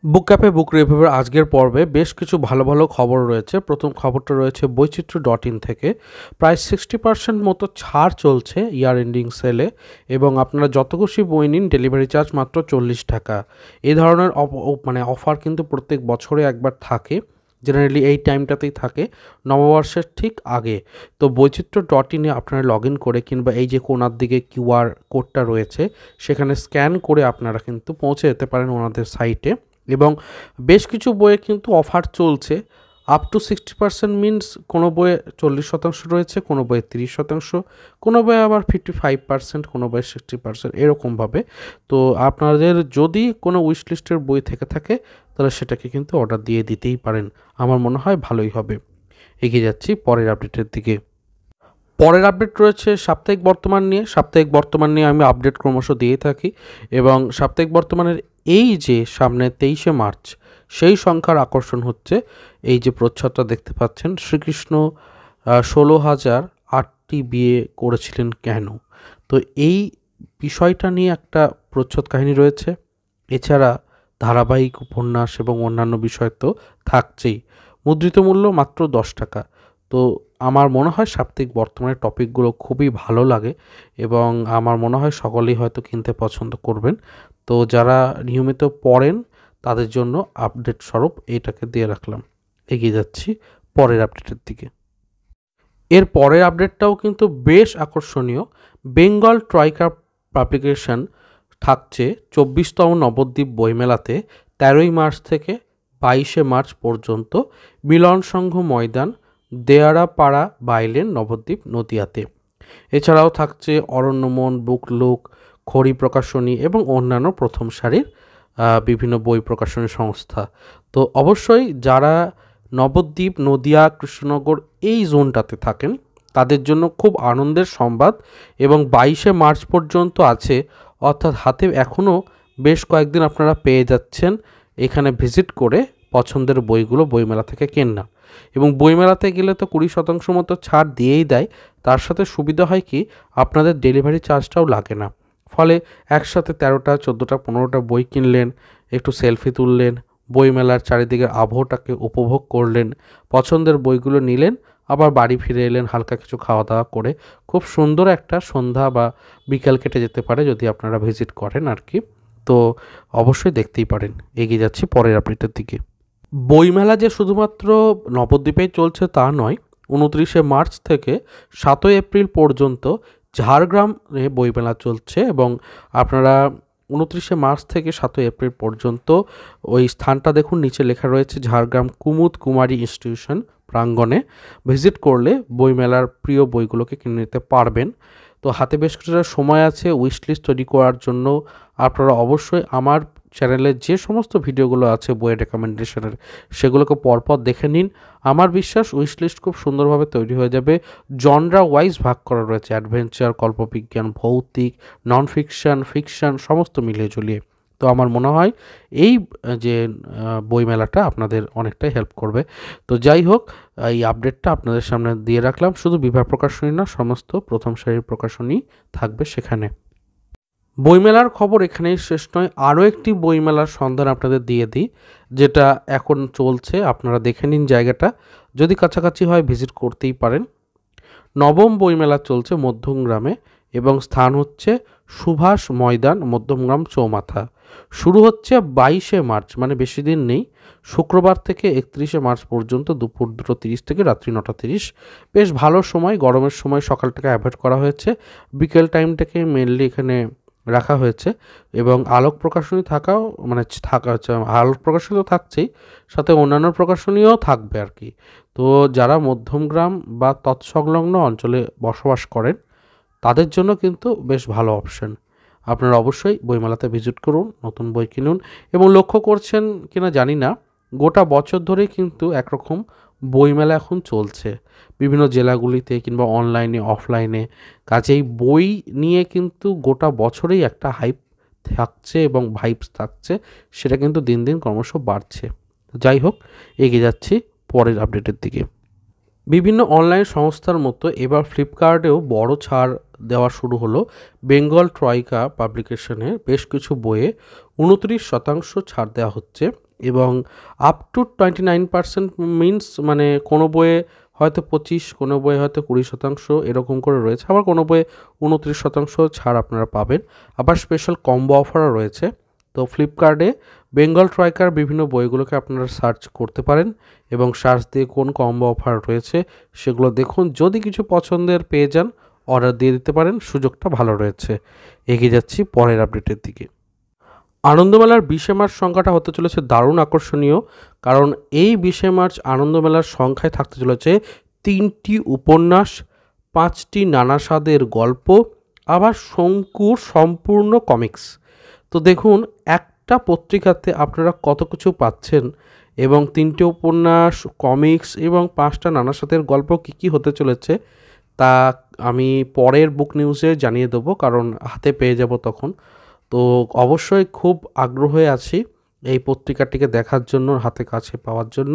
বুক cafe বুক রিভিউয়ের আজকের পর্বে বেশ কিছু ভালো ভালো খবর রয়েছে। প্রথম খবরটা রয়েছে বৈচিত্র্য.in থেকে। প্রায় 60% মতো ছাড় চলছে ইয়ার এন্ডিং সেলে, এবং আপনারা যত খুশি বই নিন, ডেলিভারি চার্জ মাত্র 40 টাকা। এই ধরনের অফার কিন্তু প্রত্যেক বছরে একবার থাকে, জেনারেলি এই টাইমটাতেই থাকে, নববর্ষের ঠিক আগে। তো বৈচিত্র্য.in আপনারা লগ ইন করে কিংবা এই যে কোণার দিকে কিউআর কোডটা রয়েছে সেখানে স্ক্যান করে আপনারা কিন্তু পৌঁছে যেতে পারেন ওনাদের সাইটে। এবং বেশ কিছু বইয়ে কিন্তু অফার চলছে। আপ টু 60% মিনস কোনো বইয়ে 40% রয়েছে, কোনো বইয়ে 30%, কোনো বইয়ে আবার 55%, কোনো বইয়ে 60% এরকমভাবে। তো আপনাদের যদি কোনো উইশ লিস্টের বই থেকে থাকে তাহলে সেটাকে কিন্তু অর্ডার দিয়ে দিতেই পারেন। আমার মনে হয় ভালোই হবে। এগিয়ে যাচ্ছি পরের আপডেটের দিকে। পরের আপডেট রয়েছে সাপ্তাহিক বর্তমান নিয়ে। সাপ্তাহিক বর্তমান নিয়ে আমি আপডেট ক্রমশ দিয়ে থাকি, এবং সাপ্তাহিক বর্তমানের এই যে সামনে 23শে মার্চ, সেই সংখ্যার আকর্ষণ হচ্ছে এই যে প্রচ্ছদটা দেখতে পাচ্ছেন, শ্রীকৃষ্ণ 16,008টি বিয়ে করেছিলেন কেন। তো এই বিষয়টা নিয়ে একটা প্রচ্ছদ কাহিনী রয়েছে। এছাড়া ধারাবাহিক উপন্যাস এবং অন্যান্য বিষয় তো থাকছেই। মুদ্রিত মূল্য মাত্র 10 টাকা। তো আমার মনে হয় সাপ্তাহিক বর্তমানের টপিকগুলো খুবই ভালো লাগে, এবং আমার মনে হয় সকলেই হয়তো কিনতে পছন্দ করবেন। তো যারা নিয়মিত পড়েন তাদের জন্য আপডেট স্বরূপ এটাকে দিয়ে রাখলাম। এগিয়ে যাচ্ছি পরের আপডেটের দিকে। এর পরের আপডেটটাও কিন্তু বেশ আকর্ষণীয়। বেঙ্গল ট্রয়কা পাবলিকেশন থাকছে 24তম নবদ্বীপ বইমেলাতে 13ই মার্চ থেকে 22শে মার্চ পর্যন্ত, মিলন সংঘ ময়দান, দেয়ারাপাড়া বাইলেন, নবদ্বীপ, নদিয়াতে। এছাড়াও থাকছে অরণ্যমন, বুকলুক, খড়ি প্রকাশনী এবং অন্যান্য প্রথম সারির বিভিন্ন বই প্রকাশনী সংস্থা। তো অবশ্যই যারা নবদ্বীপ, নদিয়া, কৃষ্ণনগর এই জোনটাতে থাকেন তাদের জন্য খুব আনন্দের সংবাদ। এবং 22শে মার্চ পর্যন্ত আছে, অর্থাৎ হাতে এখনও বেশ কয়েকদিন আপনারা পেয়ে যাচ্ছেন এখানে ভিজিট করে পছন্দের বইগুলো বইমেলা থেকে কেনা। এবং বইমেলাতে গেলে তো 20% মতো ছাড় দিয়েই দেয়। তার সাথে সুবিধা হয় কি, আপনাদের ডেলিভারি চার্জটাও লাগে না। ফলে একসাথে 13টা, 14টা, 15টা বই কিনলেন, একটু সেলফি তুললেন, বইমেলার চারিদিকের আবহটাকে উপভোগ করলেন, পছন্দের বইগুলো নিলেন, আবার বাড়ি ফিরে এলেন হালকা কিছু খাওয়া দাওয়া করে। খুব সুন্দর একটা সন্ধ্যা বা বিকাল কেটে যেতে পারে যদি আপনারা ভিজিট করেন আর কি। তো অবশ্যই দেখতেই পারেন। এগিয়ে যাচ্ছি পরের আপডেটের দিকে। বইমেলা যে শুধুমাত্র নবদ্বীপেই চলছে তা নয়, 29শে মার্চ থেকে 7ই এপ্রিল পর্যন্ত ঝাড়গ্রামে বইমেলা চলছে। এবং আপনারা 29শে মার্চ থেকে 7ই এপ্রিল পর্যন্ত ওই স্থানটা দেখুন, নিচে লেখা রয়েছে ঝাড়গ্রাম কুমুদ কুমারী ইনস্টিটিউশন প্রাঙ্গণে। ভিজিট করলে বইমেলার প্রিয় বইগুলোকে কিনে নিতে পারবেন। তো হাতে বেশ কিছুটা সময় আছে উইশ লিস্ট তৈরি করার জন্য। আপনারা অবশ্যই আমার চ্যানেলে যে সমস্ত ভিডিওগুলো আছে বইয়ের রেকমেন্ডেশনের, সেগুলোকে পরপর দেখে নিন। আমার বিশ্বাস উইশ লিস্ট খুব সুন্দরভাবে তৈরি হয়ে যাবে। জনরা ওয়াইজ ভাগ করা রয়েছে, অ্যাডভেঞ্চার, কল্পবিজ্ঞান, ভৌতিক, নন ফিকশন, ফিকশন, সমস্ত মিলিয়ে ঝুলিয়ে। তো আমার মনে হয় এই যে বইমেলাটা আপনাদের অনেকটাই হেল্প করবে। তো যাই হোক, এই আপডেটটা আপনাদের সামনে দিয়ে রাখলাম। শুধু বিভাগ প্রকাশনী না, সমস্ত প্রথম সারির প্রকাশনী থাকবে সেখানে। বইমেলার খবর এখানেই শেষ নয়, আরও একটি বইমেলার সন্ধান আপনাদের দিয়ে দিই, যেটা এখন চলছে। আপনারা দেখে নিন জায়গাটা, যদি কাছাকাছি হয় ভিজিট করতেই পারেন। নবম বইমেলা চলছে মধ্যমগ্রামে, এবং স্থান হচ্ছে সুভাষ ময়দান, মধ্যমগ্রাম চৌমাথা। শুরু হচ্ছে 22শে মার্চ, মানে বেশি দিন নেই, শুক্রবার থেকে 31শে মার্চ পর্যন্ত দুপুর 2:30 থেকে রাত্রি 9:30। বেশ ভালো সময়, গরমের সময় সকালটাকে অ্যাভয়েড করা হয়েছে, বিকেল টাইমটাকে মেনলি এখানে রাখা হয়েছে। এবং আলোক প্রকাশনী থাকাও আলোক প্রকাশনী তো থাকছেই, সাথে অন্যান্য প্রকাশনীও থাকবে আর কি। তো যারা মধ্যমগ্রাম বা তৎসংলগ্ন অঞ্চলে বসবাস করেন তাদের জন্য কিন্তু বেশ ভালো অপশন। আপনারা অবশ্যই বইমেলাতে ভিজিট করুন, নতুন বই কিনুন। এবং লক্ষ্য করছেন কিনা জানি না, গোটা বছর ধরেই কিন্তু একরকম বইমেলা এখন চলছে বিভিন্ন জেলাগুলিতে কিংবা অনলাইনে, অফলাইনে। কাজেই বই নিয়ে কিন্তু গোটা বছরেই একটা হাইপ থাকছে এবং ভাইবস থাকছে, সেটা কিন্তু দিন দিন ক্রমশ বাড়ছে। যাই হোক, এগিয়ে যাচ্ছি পরের আপডেটের দিকে। বিভিন্ন অনলাইন সংস্থার মতো এবার ফ্লিপকার্টেও বড় ছাড় দেওয়া শুরু হলো। বেঙ্গল ট্রয়কা পাবলিকেশনের বেশ কিছু বইয়ে 29% ছাড় দেওয়া হচ্ছে। এবং আপ টু 29% মিনস মানে কোনো বইয়ে হয়তো 25, কোনো বইয়ে হয়তো 20% এরকম করে রয়েছে, আবার কোনো বইয়ে 29% ছাড় আপনারা পাবেন। আবার স্পেশাল কম্বো অফারও রয়েছে। তো ফ্লিপকার্টে বেঙ্গল ট্রাইকার বিভিন্ন বইগুলোকে আপনারা সার্চ করতে পারেন এবং সার্চ দিয়ে কোন কম্বো অফার রয়েছে সেগুলো দেখুন। যদি কিছু পছন্দের পেয়ে যান, অর্ডার দিয়ে দিতে পারেন, সুযোগটা ভালো রয়েছে। এগিয়ে যাচ্ছি পরের আপডেটের দিকে। আনন্দমেলার 20শে মার্চ সংখ্যাটা হতে চলেছে দারুণ আকর্ষণীয়, কারণ এই 20শে মার্চ আনন্দমেলার সংখ্যায় থাকতে চলেছে 3টি উপন্যাস, 5টি নানা স্বাদের গল্প, আবার শঙ্কুর সম্পূর্ণ কমিক্স। তো দেখুন একটা পত্রিকাতে আপনারা কত কিছু পাচ্ছেন, এবং 3টে উপন্যাস, কমিক্স এবং 5টা নানা স্বাদের গল্প কী কী হতে চলেছে তা আমি পরের বুক নিউজে জানিয়ে দেবো, কারণ হাতে পেয়ে যাব তখন। তো অবশ্যই খুব আগ্রহে আছি এই পত্রিকাটিকে দেখার জন্য, হাতে কাছে পাওয়ার জন্য।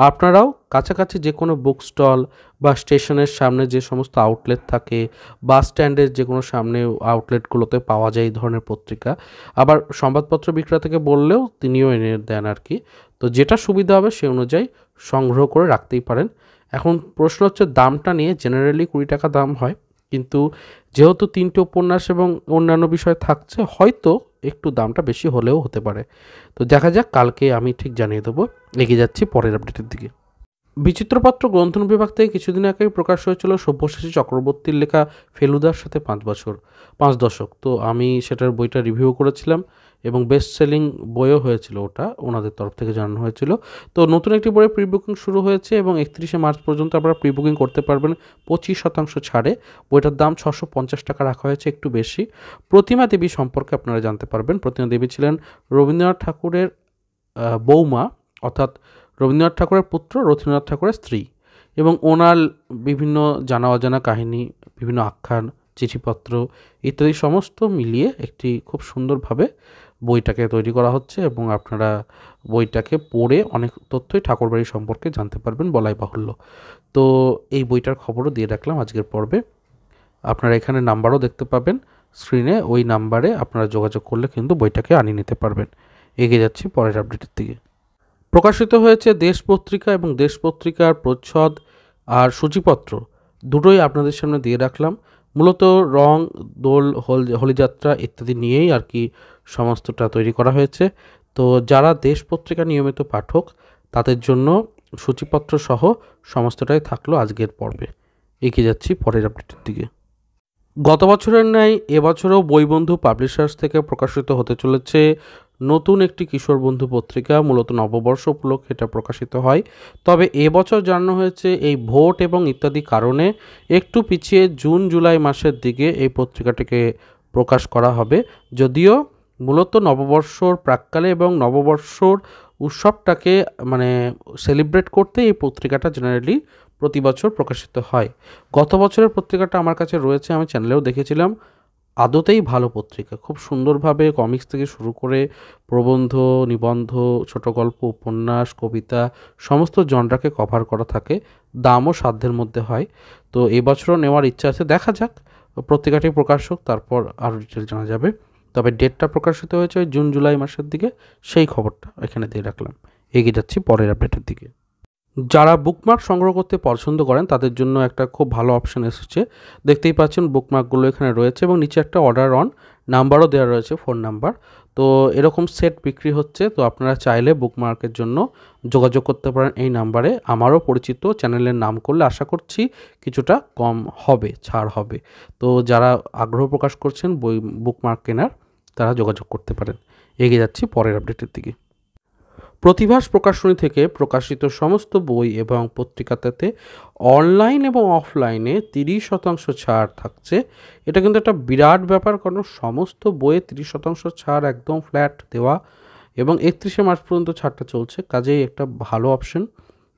আপনারাও কাছাকাছি যে কোনো বুক স্টল বা স্টেশনের সামনে যে সমস্ত আউটলেট থাকে, বাস স্ট্যান্ডের যে কোনো সামনে আউটলেটগুলোতে পাওয়া যায় এই ধরনের পত্রিকা। আবার সংবাদপত্র বিক্রেতাকে বললেও তিনিও এনে দেন আর কি। তো যেটা সুবিধা হবে সে অনুযায়ী সংগ্রহ করে রাখতেই পারেন। এখন প্রশ্ন হচ্ছে দামটা নিয়ে। জেনারেলি 20 টাকা দাম হয়, কিন্তু যেহেতু 3টে উপন্যাস এবং অন্যান্য বিষয় থাকছে, হয়তো একটু দামটা বেশি হলেও হতে পারে। তো দেখা যাক, কালকে আমি ঠিক জানিয়ে দেবো। এগিয়ে যাচ্ছি পরের আপডেটের দিকে। বিচিত্রপত্র গ্রন্থন বিভাগ থেকে কিছুদিন আগে প্রকাশ হয়েছিল সব্যসাচী চক্রবর্তীর লেখা ফেলুদার সাথে 5 দশক। তো আমি সেটার বইটা রিভিউ করেছিলাম এবং বেস্ট সেলিং বইও হয়েছিল, ওটা ওনাদের তরফ থেকে জানানো হয়েছিল। তো নতুন একটি বইয়ের প্রি বুকিং শুরু হয়েছে এবং 31শে মার্চ পর্যন্ত আপনারা প্রি বুকিং করতে পারবেন 25% ছাড়ে। বইটার দাম 650 টাকা রাখা হয়েছে, একটু বেশি। প্রতিমা দেবী সম্পর্কে আপনারা জানতে পারবেন। প্রতিমা দেবী ছিলেন রবীন্দ্রনাথ ঠাকুরের বৌমা, অর্থাৎ রবীন্দ্রনাথ ঠাকুরের পুত্র, রথীন্দ্রনাথ ঠাকুরের স্ত্রী, এবং ওনার বিভিন্ন জানা অজানা কাহিনী, বিভিন্ন আখ্যান, চিঠিপত্র ইত্যাদি সমস্ত মিলিয়ে একটি খুব সুন্দরভাবে বইটাকে তৈরি করা হচ্ছে, এবং আপনারা বইটাকে পড়ে অনেক তথ্যই ঠাকুরবাড়ি সম্পর্কে জানতে পারবেন বলাই বাহুল্য। তো এই বইটার খবরও দিয়ে রাখলাম আজকের পর্বে। আপনারা এখানে নাম্বারও দেখতে পাবেন স্ক্রিনে, ওই নাম্বারে আপনারা যোগাযোগ করলে কিন্তু বইটাকে আনিয়ে নিতে পারবেন। এগিয়ে যাচ্ছি পরের আপডেটের দিকে। প্রকাশিত হয়েছে দেশ পত্রিকা, এবং দেশ পত্রিকার প্রচ্ছদ আর সূচিপত্র দুটোই আপনাদের সামনে দিয়ে রাখলাম। মূলত রং, দোল, হোলিযাত্রা ইত্যাদি নিয়েই আর কি সমস্তটা তৈরি করা হয়েছে। তো যারা দেশ পত্রিকা নিয়মিত পাঠক তাদের জন্য সূচিপত্র সহ সমস্তটাই থাকলো আজকের পর্বে। এগিয়ে যাচ্ছি পরের আপডেটের দিকে। গত বছরের ন্যায় এবছরও বইবন্ধু পাবলিশার্স থেকে প্রকাশিত হতে চলেছে নতুন একটি কিশোর বন্ধু পত্রিকা। মূলত নববর্ষ উপলক্ষে এটা প্রকাশিত হয়, তবে এবছর জানানো হয়েছে এই ভোট এবং ইত্যাদি কারণে একটু পিছিয়ে জুন জুলাই মাসের দিকে এই পত্রিকাটিকে প্রকাশ করা হবে। যদিও মূলত নববর্ষর প্রাক্কালে এবং নববর্ষর উৎসবটাকে মানে সেলিব্রেট করতে এই পত্রিকাটা জেনারেলি প্রতি বছর প্রকাশিত হয়। গত বছরের পত্রিকাটা আমার কাছে রয়েছে, আমি চ্যানেলেও দেখেছিলাম। আদতেই ভালো পত্রিকা, খুব সুন্দরভাবে কমিক্স থেকে শুরু করে প্রবন্ধ, নিবন্ধ, ছোট গল্প, উপন্যাস, কবিতা সমস্ত জনরাকে কভার করা থাকে। দামও সাধ্যের মধ্যে হয়। তো এবছরও নেওয়ার ইচ্ছা আছে, দেখা যাক। পত্রিকাটি প্রকাশ হোক, তারপর আরও ডিটেল জানা যাবে। তবে ডেটটা প্রকাশিত হয়েছে ওই জুন জুলাই মাসের দিকে, সেই খবরটা এখানে দিয়ে রাখলাম। এগিয়ে যাচ্ছি পরের আপডেটের দিকে। যারা বুকমার্ক সংগ্রহ করতে পছন্দ করেন তাদের জন্য একটা খুব ভালো অপশন এসেছে। দেখতেই পাচ্ছেন বুকমার্কগুলো এখানে রয়েছে, এবং নিচে একটা অর্ডার অন নাম্বারও দেওয়া রয়েছে, ফোন নাম্বার। তো এরকম সেট বিক্রি হচ্ছে, তো আপনারা চাইলে বুকমার্কের জন্য যোগাযোগ করতে পারেন এই নাম্বারে। আমারও পরিচিত, চ্যানেলের নাম করলে আশা করছি কিছুটা কম হবে, ছাড় হবে। তো যারা আগ্রহ প্রকাশ করছেন বই বুকমার্ক কেনার, তারা যোগাযোগ করতে পারেন। এগিয়ে যাচ্ছি পরের আপডেটের দিকে। প্রতিভাস প্রকাশনী থেকে প্রকাশিত সমস্ত বই এবং পত্রিকাতে অনলাইন এবং অফলাইনে 30% ছাড় থাকছে। এটা কিন্তু একটা বিরাট ব্যাপার, কারণ সমস্ত বইয়ে 30% ছাড় একদম ফ্ল্যাট দেওয়া, এবং 31শে মার্চ পর্যন্ত ছাড়টা চলছে, কাজেই একটা ভালো অপশন।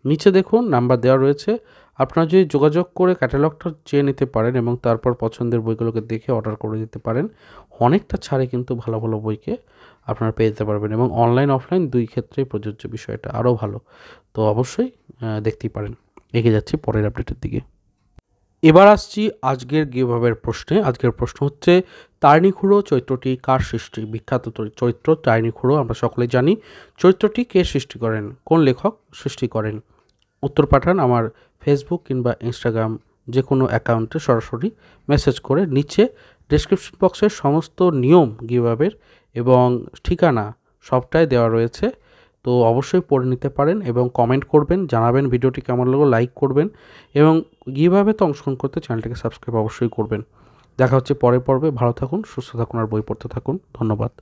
নিচে দেখুন নাম্বার দেওয়া রয়েছে, আপনারা যদি যোগাযোগ করে ক্যাটালগটা চেয়ে নিতে পারেন এবং তারপর পছন্দের বইগুলোকে দেখে অর্ডার করে দিতে পারেন। অনেকটা ছাড়ে কিন্তু ভালো ভালো বইকে আপনারা পেয়ে যেতে পারবেন, এবং অনলাইন অফলাইন দুই ক্ষেত্রেই প্রযোজ্য বিষয়টা আরও ভালো। তো অবশ্যই দেখতেই পারেন। এগিয়ে যাচ্ছি পরের আপডেটের দিকে। এবার আসছি আজকের গিভঅ্যাওয়ের প্রশ্নে। আজকের প্রশ্ন হচ্ছে, তারিণী খুড়ো চরিত্রটি কার সৃষ্টি? বিখ্যাত চরিত্র তারিণী খুড়ো আমরা সকলেই জানি। চরিত্রটি কে সৃষ্টি করেন? কোন লেখক সৃষ্টি করেন? উত্তর পাঠান আমার ফেসবুক কিংবা ইনস্টাগ্রাম যে কোনো অ্যাকাউন্টে সরাসরি মেসেজ করে। নিচে ডেসক্রিপশন বক্সের সমস্ত নিয়ম গিভঅ্যাওয়ের এবং ঠিকানা সবটাই দেওয়া রয়েছে, তো অবশ্যই পড়ে নিতে পারেন এবং কমেন্ট করবেন, জানাবেন ভিডিওটি কেমন লাগলো, লাইক করবেন এবং গিভঅ্যাওয়েতে অংশগ্রহণ করতে চ্যানেলটিকে সাবস্ক্রাইব অবশ্যই করবেন। দেখা হচ্ছে পরের পর্বে। ভালো থাকুন, সুস্থ থাকুন আর বই পড়তে থাকুন। ধন্যবাদ।